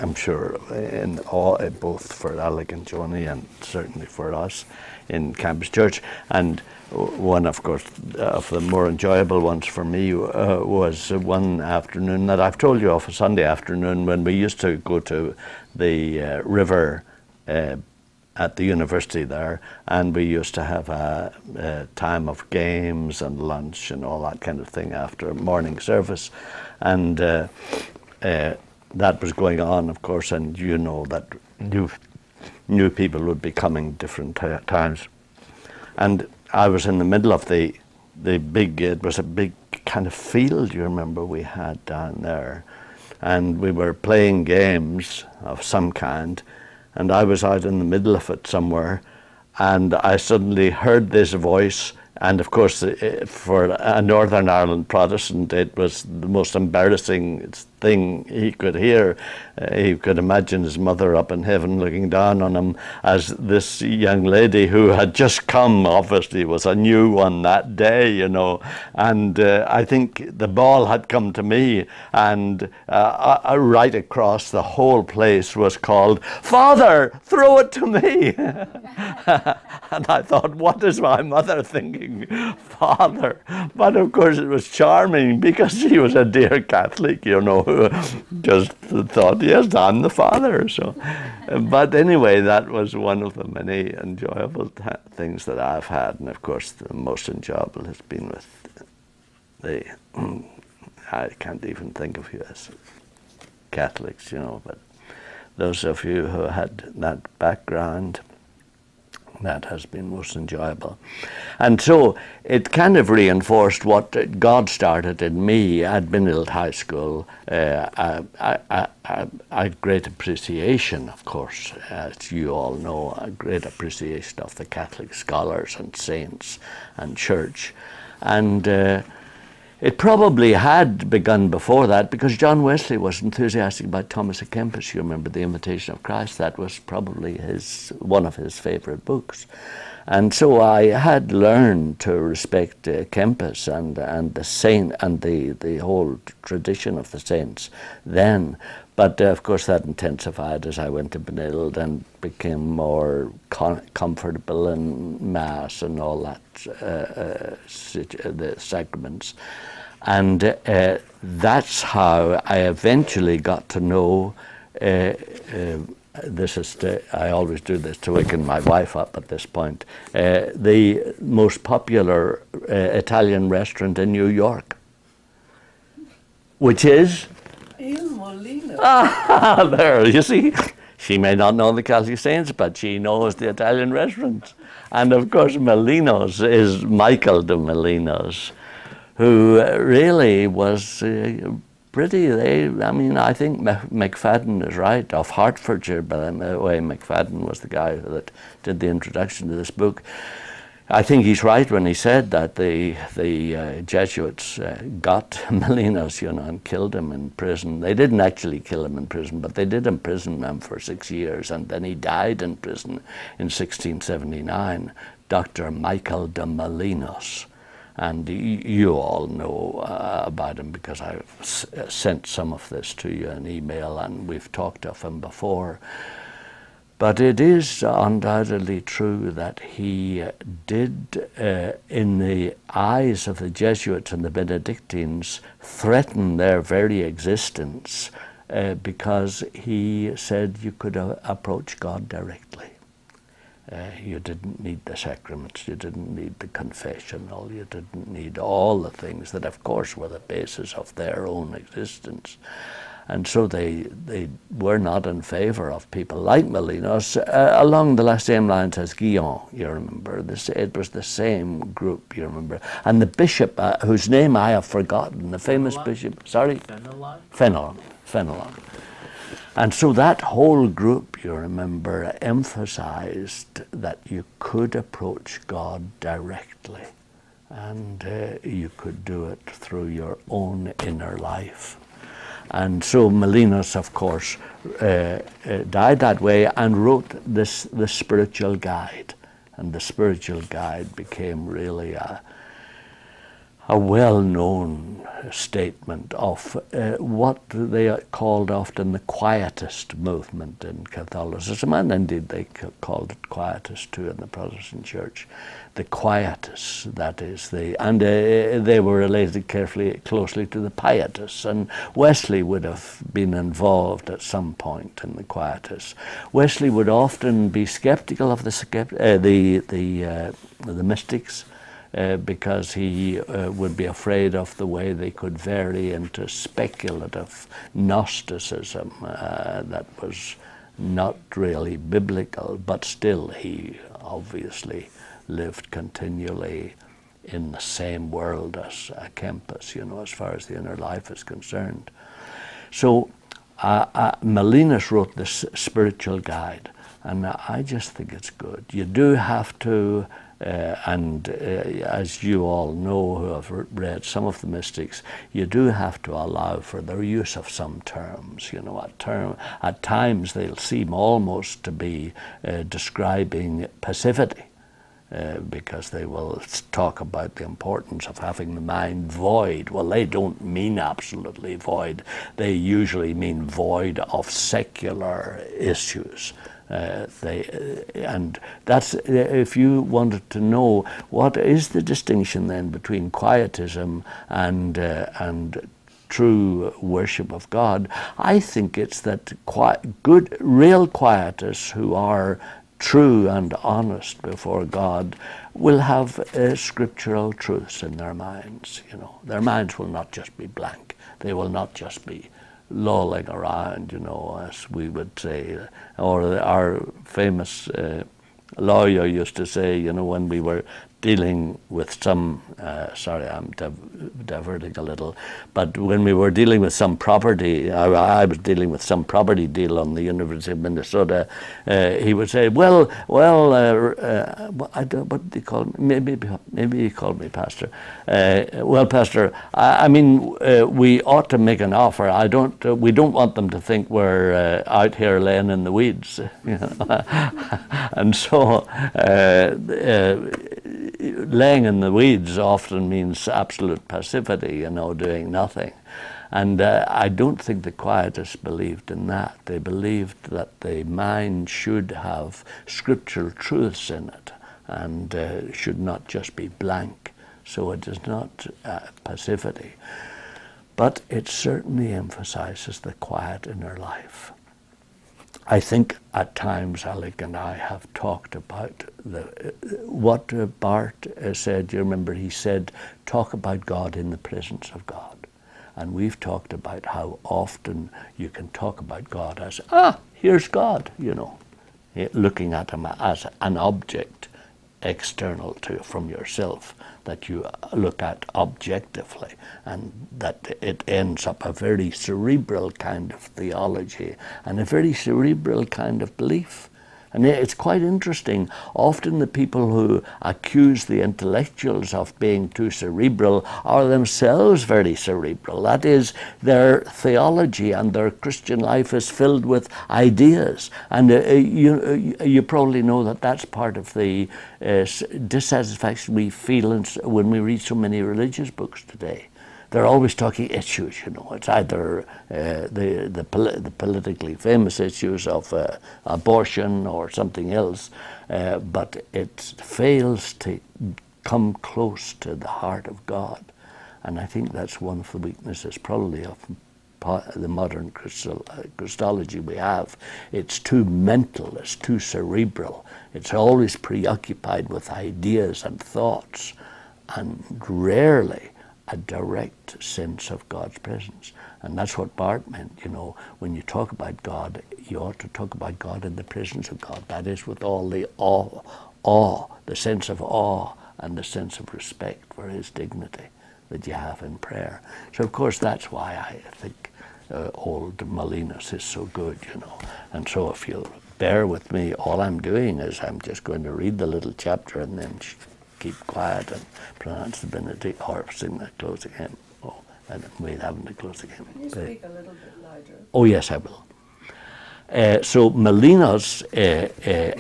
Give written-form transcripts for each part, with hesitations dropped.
I'm sure in all, both for Alec and Joni, and certainly for us in Campus Church. And one, of course, of the more enjoyable ones for me was one afternoon that I've told you of, a Sunday afternoon, when we used to go to the river at the university there, and we used to have a time of games and lunch and all that kind of thing after morning service. And that was going on, of course, and you know that new people would be coming different times. And I was in the middle of the big, it was a big kind of field, you remember, we had down there. And we were playing games of some kind, and I was out in the middle of it somewhere, and I suddenly heard this voice. And of course, for a Northern Ireland Protestant, it was the most embarrassing thing he could hear. He could imagine his mother up in heaven looking down on him as this young lady who had just come, obviously was a new one that day, you know. And I think the ball had come to me, and right across the whole place was called, "Father, throw it to me." And I thought, what is my mother thinking? Father. But of course it was charming, because she was a dear Catholic, you know, who just thought, yes, I'm the father. So, but anyway, that was one of the many enjoyable things that I've had. And of course the most enjoyable has been with the, I can't even think of you as Catholics, you know, but those of you who had that background, that has been most enjoyable. And so it kind of reinforced what God started in me. I'd been at high school. I had great appreciation, of course, as you all know, a great appreciation of the Catholic scholars and saints and church. And it probably had begun before that, because John Wesley was enthusiastic about Thomas à Kempis. You remember The Imitation of Christ. That was probably one of his favorite books. And so I had learned to respect Kempis and the saint and the whole tradition of the saints then. But of course that intensified as I went to Benilde and became more comfortable in Mass and all that, the sacraments. And that's how I eventually got to know, this is I always do this to waken my wife up at this point, the most popular Italian restaurant in New York, which is? Molinos. Ah, there, you see. She may not know the Catholic saints, but she knows the Italian restaurants. And of course, Molinos is Michael de Molinos, who really was pretty. I mean, I think McFadden is right, of Hertfordshire, by the way. McFadden was the guy that did the introduction to this book. I think he's right when he said that the Jesuits got Molinos, you know, and killed him in prison. They didn't actually kill him in prison, but they did imprison him for 6 years, and then he died in prison in 1679, Dr. Michael de Molinos. And you all know about him, because I've sent some of this to you in email, and we've talked of him before. But it is undoubtedly true that he did, in the eyes of the Jesuits and the Benedictines, threaten their very existence, because he said you could approach God directly. You didn't need the sacraments, you didn't need the confessional, you didn't need all the things that, of course, were the basis of their own existence. And so they were not in favor of people like Molinos, along the same lines as Guillaume, you remember. It was the same group, you remember. And the bishop, whose name I have forgotten, the famous bishop, sorry? Fenelon. And so that whole group, you remember, emphasized that you could approach God directly, and you could do it through your own inner life. And so Molinos, of course, died that way and wrote the spiritual guide. And the spiritual guide became really a well-known statement of what they called often the Quietist movement in Catholicism, and indeed they called it Quietist too in the Protestant Church. The Quietists, that is, they were related closely to the Pietists, and Wesley would have been involved at some point in the Quietists. Wesley would often be skeptical of the mystics, because he would be afraid of the way they could vary into speculative Gnosticism that was not really biblical, but still he obviously lived continually in the same world as Kempis, you know, as far as the inner life is concerned. So Molinos wrote this spiritual guide, and I just think it's good. You do have to as you all know who have read some of the mystics, you do have to allow for their use of some terms. You know, at times they'll seem almost to be describing passivity, because they will talk about the importance of having the mind void. Well, they don't mean absolutely void. They usually mean void of secular issues. And that's, if you wanted to know what is the distinction then between quietism and true worship of God, I think it's that good, real quietists who are true and honest before God will have scriptural truths in their minds. You know, their minds will not just be blank. They will not just be lolling around, you know, as we would say, or our famous lawyer used to say, you know, when we were dealing with some, sorry, I'm diverting a little, but when we were dealing with some property, I was dealing with some property deal on the University of Minnesota, he would say, well, I don't, what do you call me? Maybe he called me pastor. Well, pastor, I mean, we ought to make an offer. We don't want them to think we're out here laying in the weeds, you know. And so, laying in the weeds often means absolute passivity, you know, doing nothing. And I don't think the quietists believed in that. They believed that the mind should have scriptural truths in it and should not just be blank. So it is not passivity. But it certainly emphasizes the quiet inner life. I think at times Alec and I have talked about what Bart said. You remember he said, talk about God in the presence of God. And we've talked about how often you can talk about God as, here's God, you know, looking at him as an object external from yourself that you look at objectively, and that it ends up a very cerebral kind of theology and a very cerebral kind of belief. And it's quite interesting. Often the people who accuse the intellectuals of being too cerebral are themselves very cerebral. That is, their theology and their Christian life is filled with ideas. And you probably know that that's part of the dissatisfaction we feel when we read so many religious books today. They're always talking issues, you know. It's either the politically famous issues of abortion or something else, but it fails to come close to the heart of God. And I think that's one of the weaknesses probably of the modern Christology we have. It's too mental, it's too cerebral. It's always preoccupied with ideas and thoughts, and rarely a direct sense of God's presence. And that's what Bart meant, you know, when you talk about God, you ought to talk about God in the presence of God. That is, with all the awe, the sense of awe and the sense of respect for his dignity that you have in prayer. So of course that's why I think old Molinos is so good, you know. And so if you'll bear with me, all I'm doing is I'm just going to read the little chapter and then keep quiet and pronounce the benediction or sing the closing hymn. Oh, and we haven't the closing hymn. Can you speak a little bit louder? Oh yes, I will. So Molinos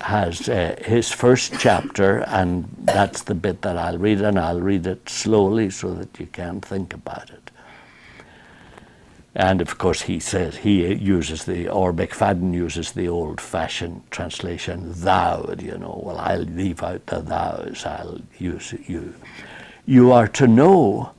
has his first chapter, and that's the bit that I'll read, and I'll read it slowly so that you can think about it. And of course he says, or McFadden uses the old-fashioned translation, thou, you know. Well, I'll leave out the thous, I'll use you. You are to know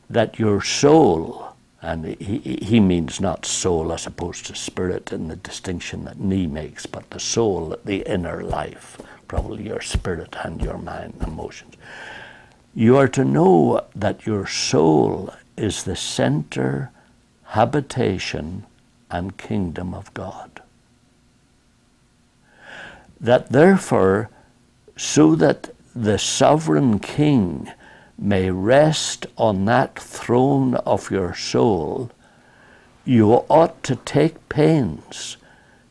that your soul, and he means not soul as opposed to spirit in the distinction that Nee makes, but the soul, the inner life, probably your spirit and your mind, emotions. You are to know that your soul is the center, habitation, and kingdom of God. That therefore, so that the sovereign king may rest on that throne of your soul, you ought to take pains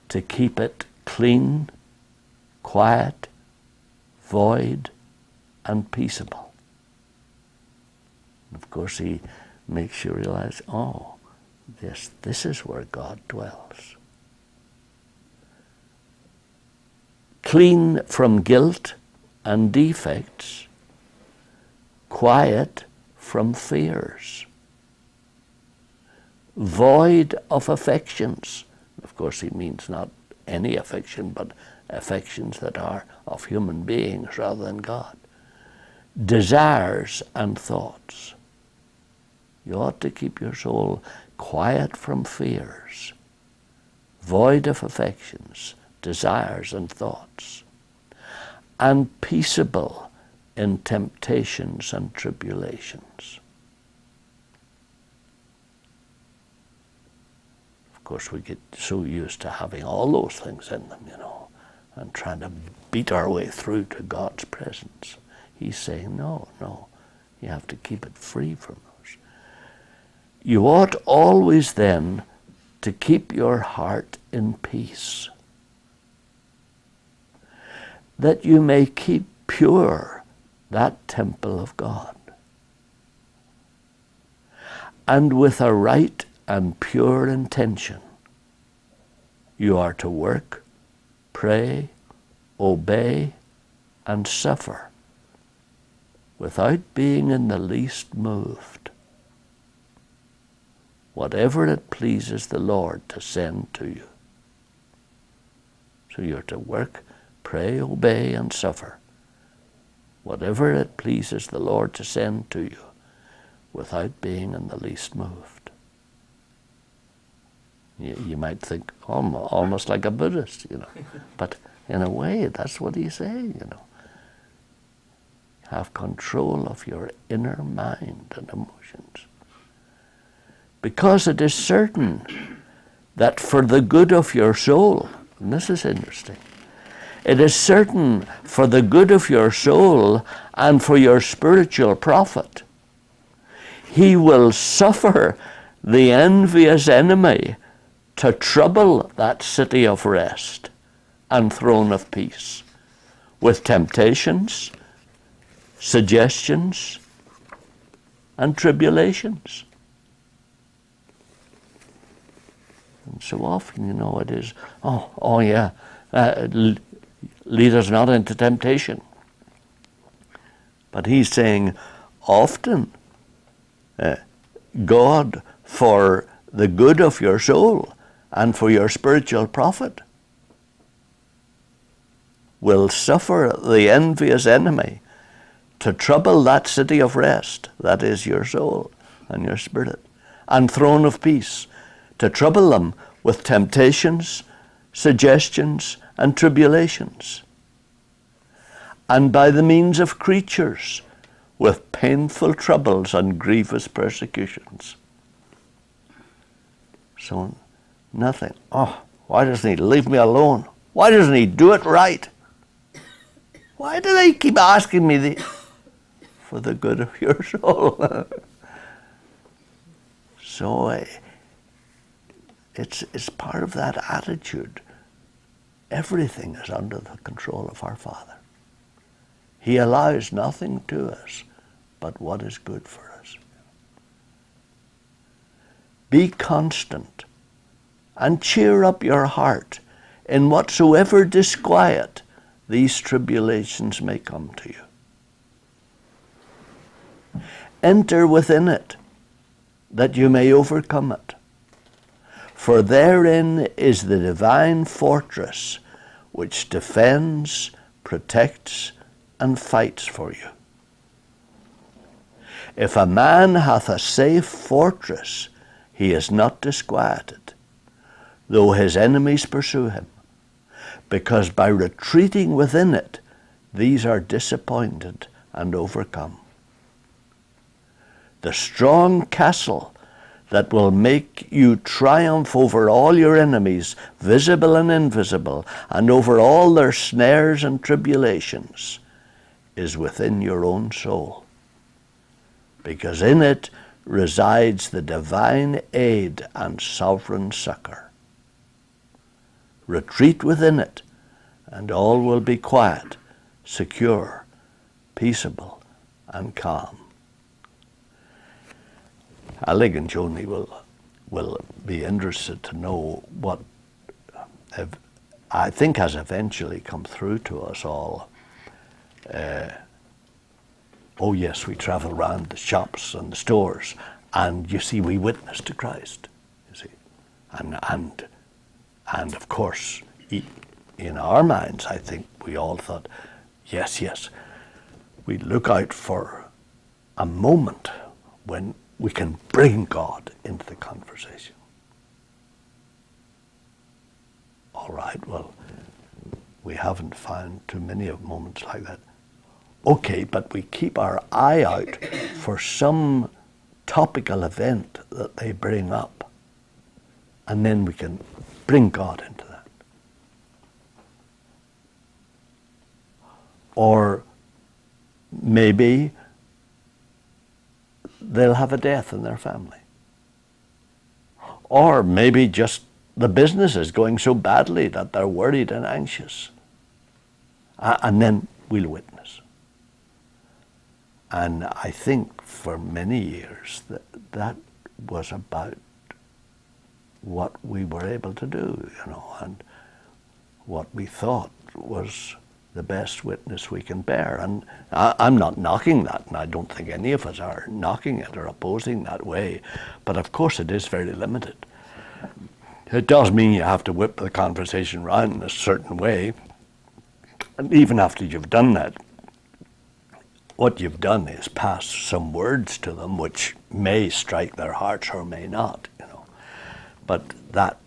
to keep it clean, quiet, void, and peaceable. Of course, he makes you realize, oh, this is where God dwells. Clean from guilt and defects, quiet from fears, void of affections. Of course, he means not any affection, but affections that are of human beings rather than God. Desires and thoughts. You ought to keep your soul quiet from fears, void of affections, desires and thoughts, and peaceable in temptations and tribulations. Of course, we get so used to having all those things in them, you know, and trying to beat our way through to God's presence. He's saying, no, you have to keep it free from those. You ought always then to keep your heart in peace, that you may keep pure that temple of God, and with a right and pure intention you are to work, pray, obey, and suffer without being in the least moved, whatever it pleases the Lord to send to you. So you're to work, pray, obey, and suffer whatever it pleases the Lord to send to you without being in the least moved. You might think almost like a Buddhist, you know, but in a way that's what he's saying, you know. Have control of your inner mind and emotions. Because it is certain that for the good of your soul, and this is interesting, it is certain for the good of your soul and for your spiritual profit, he will suffer the envious enemy to trouble that city of rest and throne of peace with temptations, suggestions, and tribulations. And so often, you know, it is, lead us not into temptation. But he's saying often, God, for the good of your soul and for your spiritual profit, will suffer the envious enemy to trouble that city of rest, that is your soul and your spirit, and throne of peace, to trouble them with temptations, suggestions, and tribulations, and by the means of creatures, with painful troubles and grievous persecutions. So nothing. Oh, why doesn't he leave me alone? Why doesn't he do it right? Why do they keep asking me for the good of your soul? So it's part of that attitude. Everything is under the control of our Father. He allows nothing to us but what is good for us. Be constant and cheer up your heart in whatsoever disquiet these tribulations may come to you. Enter within it, that you may overcome it. For therein is the divine fortress which defends, protects, and fights for you. If a man hath a safe fortress, he is not disquieted, though his enemies pursue him, because by retreating within it, these are disappointed and overcome. The strong castle that will make you triumph over all your enemies, visible and invisible, and over all their snares and tribulations, is within your own soul, because in it resides the divine aid and sovereign succor. Retreat within it, and all will be quiet, secure, peaceable, and calm. Alec and Joni will be interested to know what I think has eventually come through to us all. Oh yes, we travel around the shops and the stores, and you see, we witness to Christ, you see, and of course, in our minds, I think we all thought, yes, we look out for a moment when we can bring God into the conversation. All right, well, we haven't found too many of moments like that. Okay, but we keep our eye out for some topical event that they bring up, and then we can bring God into that. Or maybe they'll have a death in their family. Or maybe just the business is going so badly that they're worried and anxious. And then we'll witness. And I think for many years that was about what we were able to do, and what we thought was the best witness we can bear. And I'm not knocking that, and I don't think any of us are knocking it or opposing that way. But of course it is very limited. It does mean you have to whip the conversation round in a certain way. And even after you've done that, what you've done is pass some words to them which may strike their hearts or may not, But that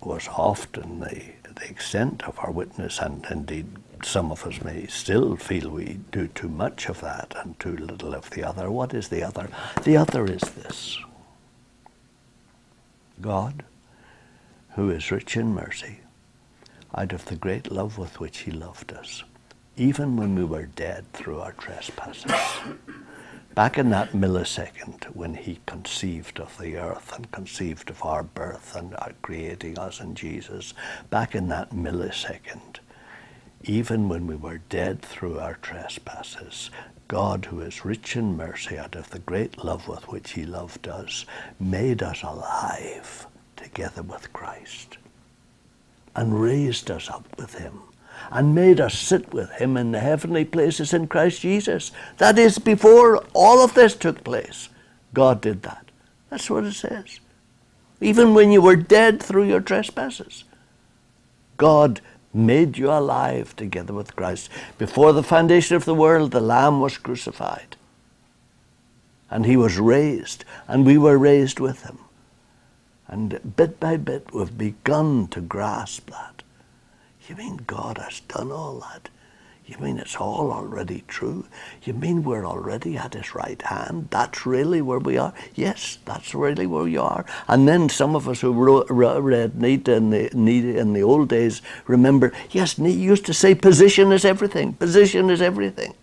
was often the extent of our witness, and indeed some of us may still feel we do too much of that and too little of the other. What is the other? The other is this: God, who is rich in mercy, out of the great love with which he loved us, even when we were dead through our trespasses, back in that millisecond when he conceived of the earth and conceived of our birth and creating us in Jesus, back in that millisecond, even when we were dead through our trespasses, God, who is rich in mercy, out of the great love with which he loved us, made us alive together with Christ, and raised us up with him, and made us sit with him in the heavenly places in Christ Jesus. That is, before all of this took place, God did that. That's what it says. Even when you were dead through your trespasses, God made you alive together with Christ. Before the foundation of the world, the Lamb was crucified, and he was raised, and we were raised with him. And bit by bit, we've begun to grasp that. You mean God has done all that? You mean it's all already true? You mean we're already at his right hand? That's really where we are? Yes, that's really where you are. And then some of us who read Nietzsche in the old days remember, yes, Nietzsche used to say position is everything. Position is everything.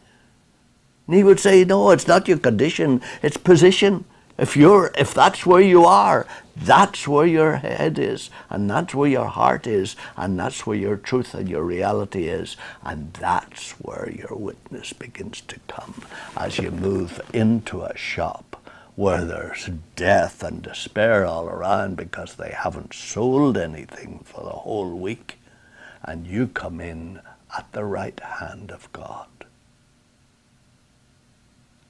And he would say, no, it's not your condition, it's position. If that's where you are, that's where your head is, and that's where your heart is, and that's where your truth and your reality is, and that's where your witness begins to come as you move into a shop where there's death and despair all around because they haven't sold anything for the whole week, and you come in at the right hand of God.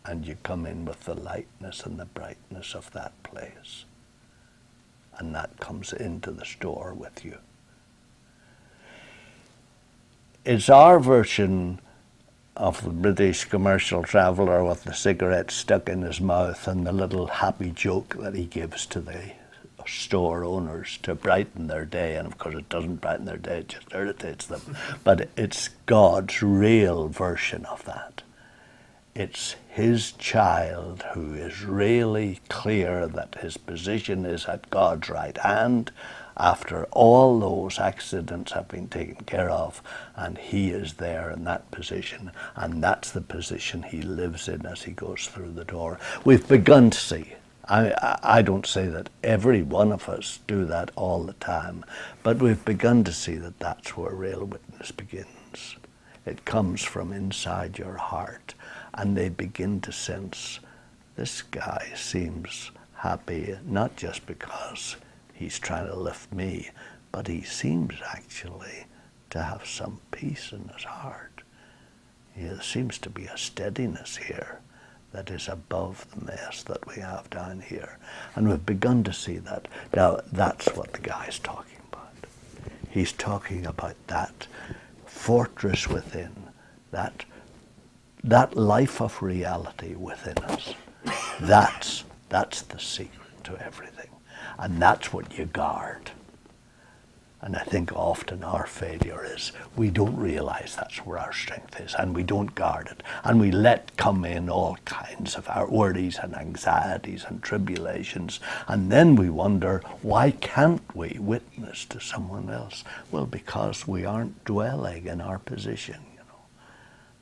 And you come in with the lightness and the brightness of that place. And that comes into the store with you. It's our version of the British commercial traveller with the cigarette stuck in his mouth and the little happy joke that he gives to the store owners to brighten their day. And of course it doesn't brighten their day, it just irritates them. But it's God's real version of that. It's his child who is really clear that his position is at God's right hand after all those accidents have been taken care of, and he is there in that position, and that's the position he lives in as he goes through the door. We've begun to see. I don't say that every one of us do that all the time, but we've begun to see that that's where real witness begins. It comes from inside your heart. And they begin to sense, this guy seems happy, not just because he's trying to lift me, but he seems actually to have some peace in his heart. There seems to be a steadiness here that is above the mess that we have down here. And we've begun to see that. Now, that's what the guy's talking about. He's talking about that fortress within, that life of reality within us. That's the secret to everything. And that's what you guard. And I think often our failure is we don't realize that's where our strength is, and we don't guard it. And we let come in all kinds of our worries and anxieties and tribulations. And then we wonder, why can't we witness to someone else? Well, because we aren't dwelling in our position.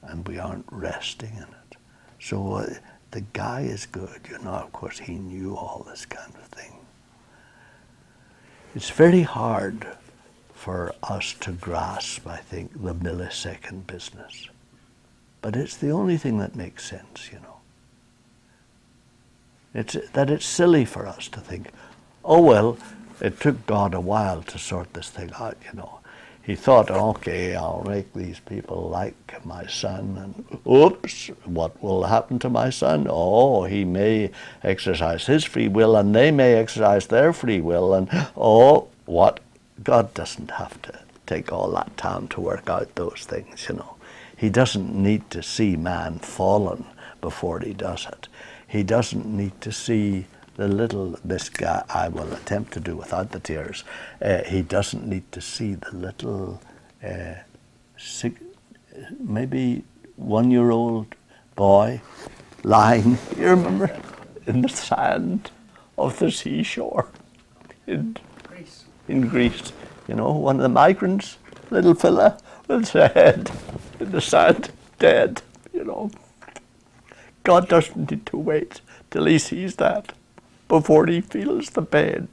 And we aren't resting in it. So the guy is good, of course he knew all this kind of thing. It's very hard for us to grasp, I think, the millisecond business. But it's the only thing that makes sense, It's silly for us to think, oh well, it took God a while to sort this thing out, He thought, okay, I'll make these people like my son, and oops, what will happen to my son? Oh, he may exercise his free will, and they may exercise their free will, and oh, what? God doesn't have to take all that time to work out those things, He doesn't need to see man fallen before he does it. He doesn't need to see this guy, I will attempt to do without the tears, he doesn't need to see the little, maybe 1-year-old boy lying, you remember, in the sand of the seashore in Greece. One of the migrants, little fella with his head in the sand, dead, God doesn't need to wait till he sees that before he feels the pain,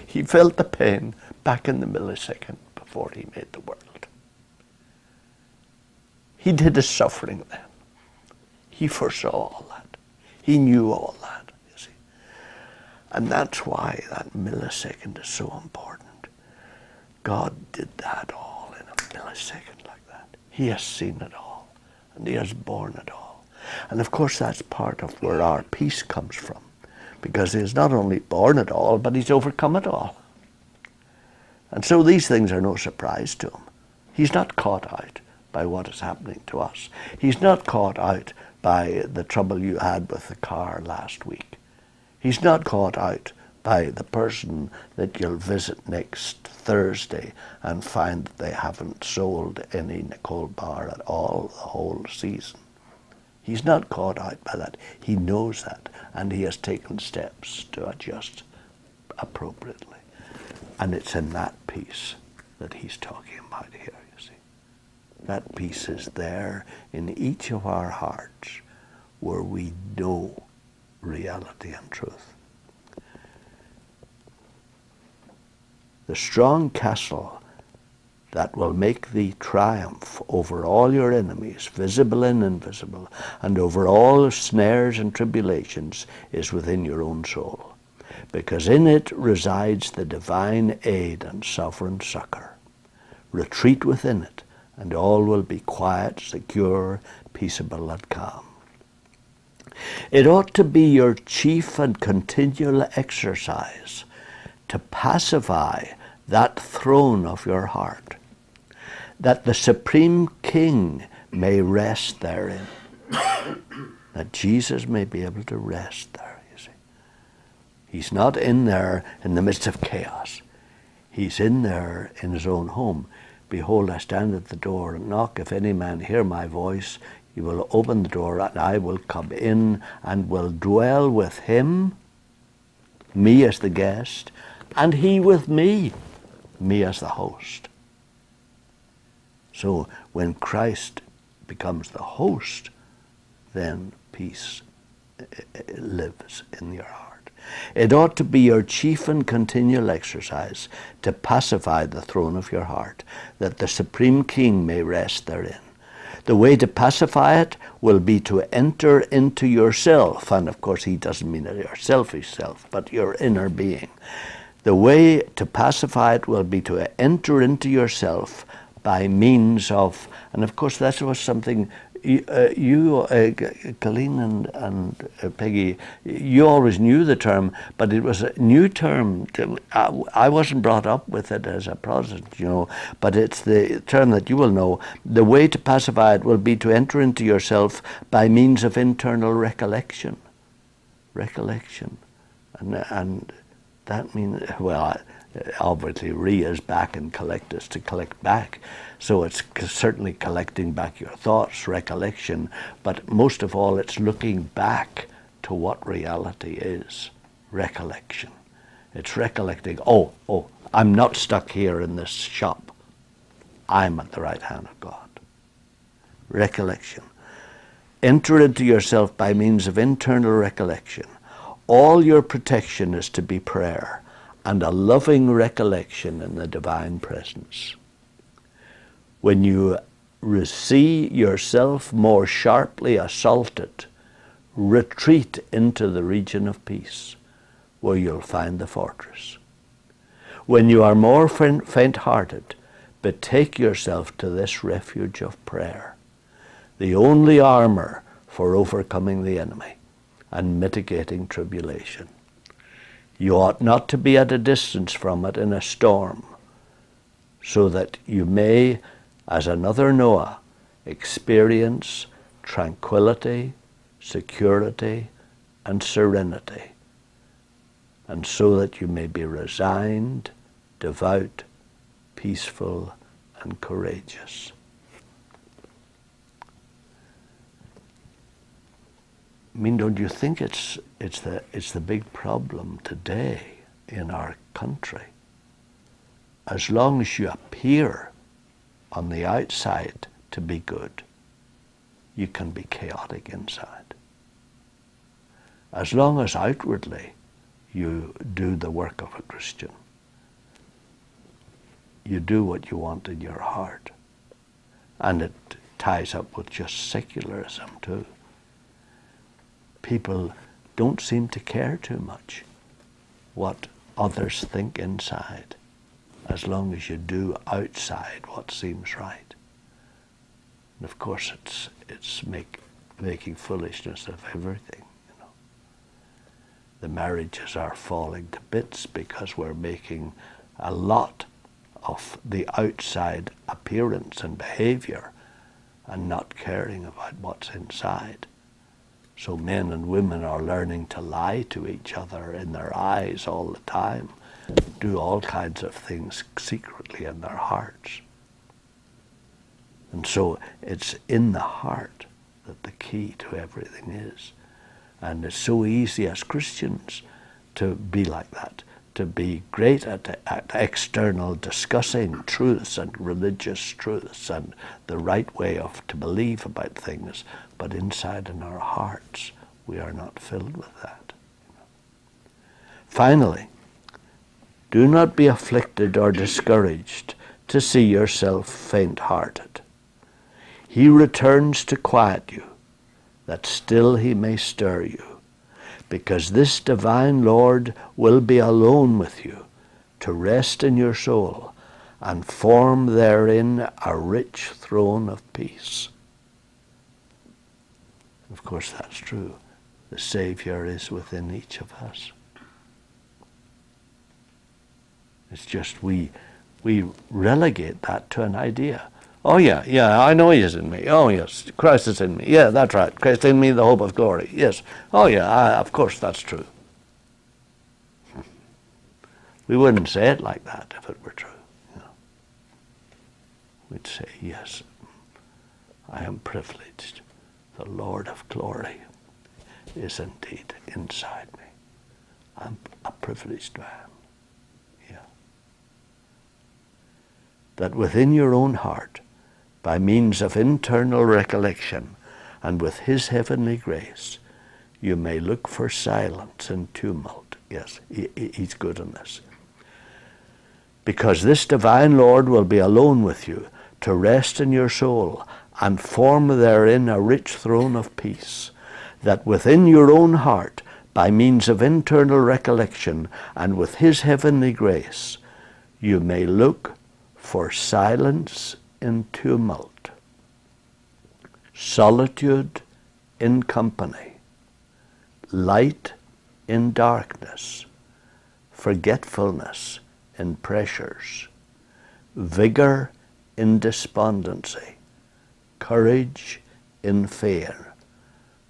He felt the pain back in the millisecond before he made the world. He did his suffering then. He foresaw all that. He knew all that, you see. And that's why that millisecond is so important. God did that all in a millisecond like that. He has seen it all, and he has borne it all. And of course that's part of where our peace comes from. Because he's not only borne it all, but he's overcome it all. And so these things are no surprise to him. He's not caught out by what is happening to us. He's not caught out by the trouble you had with the car last week. He's not caught out by the person that you'll visit next Thursday and find that they haven't sold any Nicole bar at all the whole season. He's not caught out by that. He knows that, and he has taken steps to adjust appropriately. And it's in that peace that he's talking about here, you see. That peace is there in each of our hearts where we know reality and truth. The strong castle that will make thee triumph over all your enemies, visible and invisible, and over all snares and tribulations, is within your own soul, because in it resides the divine aid and sovereign succor. Retreat within it, and all will be quiet, secure, peaceable, and calm. It ought to be your chief and continual exercise to pacify that throne of your heart, that the Supreme King may rest therein, that Jesus may be able to rest there, you see. He's not in there in the midst of chaos. He's in there in his own home. Behold, I stand at the door and knock. If any man hear my voice, he will open the door, and I will come in and will dwell with him, me as the guest, and he with me as the host. So when Christ becomes the host, then peace lives in your heart. It ought to be your chief and continual exercise to pacify the throne of your heart, that the Supreme King may rest therein. The way to pacify it will be to enter into yourself, and of course he doesn't mean your selfish self, but your inner being. The way to pacify it will be to enter into yourself by means of, and of course that was something Colleen and Peggy, you always knew the term, but it was a new term. I wasn't brought up with it as a Protestant, you know, but it's the term that you will know. The way to pacify it will be to enter into yourself by means of internal recollection. Recollection. And that means, well, obviously re is back and collect is to collect back. So it's certainly collecting back your thoughts, recollection, but most of all it's looking back to what reality is. Recollection. It's recollecting, oh, I'm not stuck here in this shop. I'm at the right hand of God. Recollection. Enter into yourself by means of internal recollection. All your protection is to be prayer and a loving recollection in the divine presence. When you see yourself more sharply assaulted, retreat into the region of peace, where you'll find the fortress. When you are more faint-hearted, betake yourself to this refuge of prayer, the only armor for overcoming the enemy and mitigating tribulation. You ought not to be at a distance from it in a storm, so that you may, as another Noah, experience tranquility, security, and serenity, and so that you may be resigned, devout, peaceful, and courageous. I mean, don't you think it's the big problem today in our country? As long as you appear on the outside to be good, you can be chaotic inside. As long as outwardly you do the work of a Christian, you do what you want in your heart. And it ties up with just secularism too. People don't seem to care too much what others think inside, as long as you do outside what seems right. And of course it's making foolishness of everything, you know. The marriages are falling to bits because we're making a lot of the outside appearance and behavior and not caring about what's inside. So men and women are learning to lie to each other in their eyes all the time, do all kinds of things secretly in their hearts. And so it's in the heart that the key to everything is. And it's so easy as Christians to be like that, to be great at external discussing truths and religious truths and the right way to believe about things, but inside in our hearts we are not filled with that. Finally, do not be afflicted or discouraged to see yourself faint-hearted. He returns to quiet you, that still he may stir you, because this divine Lord will be alone with you, to rest in your soul, and form therein a rich throne of peace. Of course, that's true. The Savior is within each of us. It's just we relegate that to an idea. Oh yeah, I know he is in me. Oh yes, Christ is in me. Yeah, that's right. Christ in me, the hope of glory. Yes. Oh yeah, of course that's true. We wouldn't say it like that if it were true. You know. We'd say, yes, I am privileged. The Lord of glory is indeed inside me. I'm a privileged man. Yeah. That within your own heart, by means of internal recollection and with his heavenly grace, you may look for silence in tumult. Yes, he's good in this. Because this divine Lord will be alone with you, to rest in your soul and form therein a rich throne of peace, that within your own heart, by means of internal recollection and with his heavenly grace, you may look for silence in tumult, solitude in company, light in darkness, forgetfulness in pressures, vigor in despondency, courage in fear,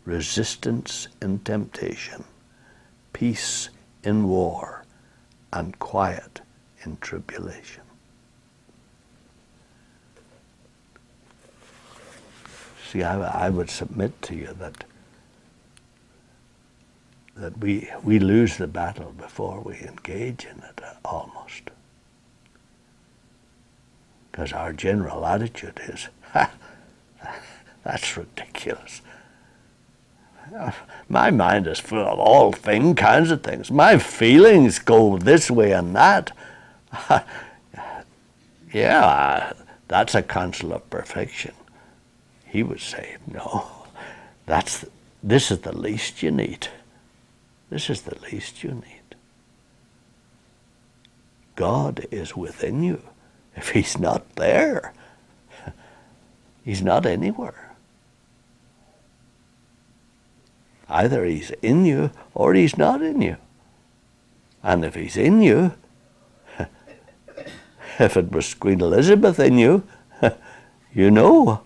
resistance in temptation, peace in war, and quiet in tribulation. See, I would submit to you that we lose the battle before we engage in it, almost. Because our general attitude is, ha, that's ridiculous. My mind is full of all kinds of things. My feelings go this way and that. Yeah, that's a counsel of perfection. He would say, no, this is the least you need. This is the least you need. God is within you. If he's not there, he's not anywhere. Either he's in you or he's not in you. And if he's in you, if it was Queen Elizabeth in you, you know,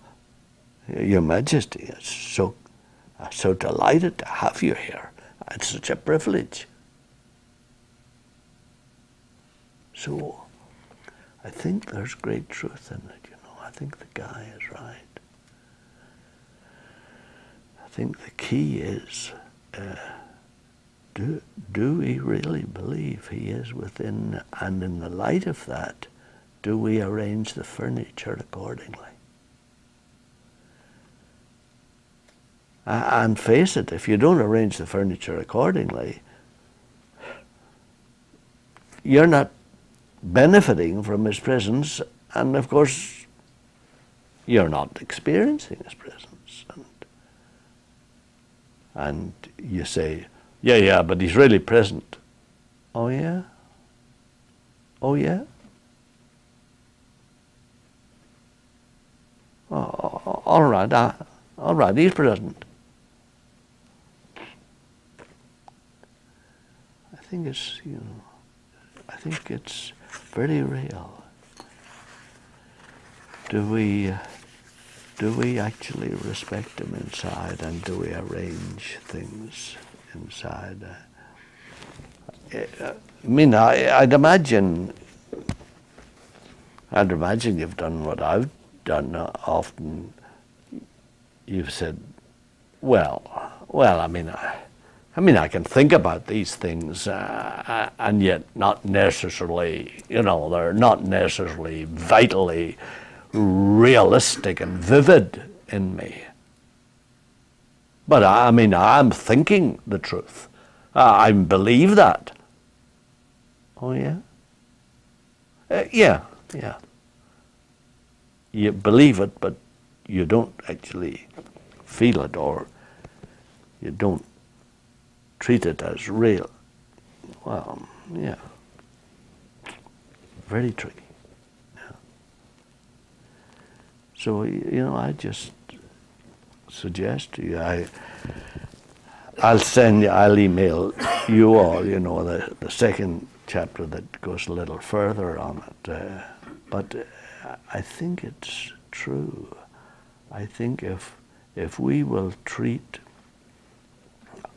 Your Majesty, is so delighted to have you here. It's such a privilege. So, I think there's great truth in it, you know. I think the guy is right. I think the key is, do we really believe he is within, and in the light of that, do we arrange the furniture accordingly? And face it, if you don't arrange the furniture accordingly, you're not benefiting from his presence, and of course, you're not experiencing his presence. And you say, yeah, but he's really present. Oh yeah? Oh yeah? Oh, all right, he's present. I think it's very real. Do we actually respect him inside, and do we arrange things inside? I'd imagine you've done what I've done often. You've said, well, I can think about these things and yet not necessarily, they're not necessarily vitally realistic and vivid in me. But I'm thinking the truth. I believe that. Oh yeah? Yeah. you believe it, but you don't actually feel it, or you don't treat it as real. Well, yeah, very tricky. Yeah. So, you know, I just suggest to you, I'll email you all, you know, the second chapter that goes a little further on it. But I think it's true. I think if we will treat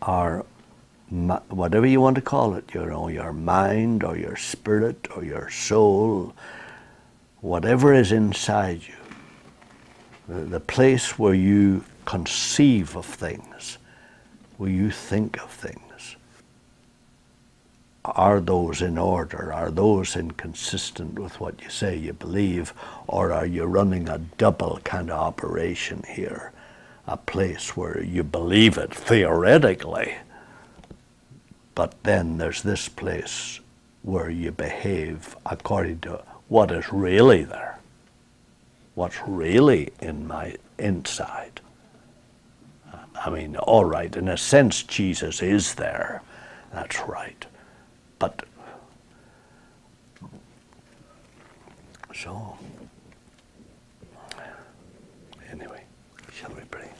our, whatever you want to call it, you know, your mind or your spirit or your soul, whatever is inside you, the place where you conceive of things, where you think of things, are those in order? Are those inconsistent with what you say you believe? Or are you running a double kind of operation here? A place where you believe it theoretically, but then there's this place where you behave according to what is really there, what's really in my inside. I mean, all right, in a sense, Jesus is there. That's right. But, so, anyway, shall we pray?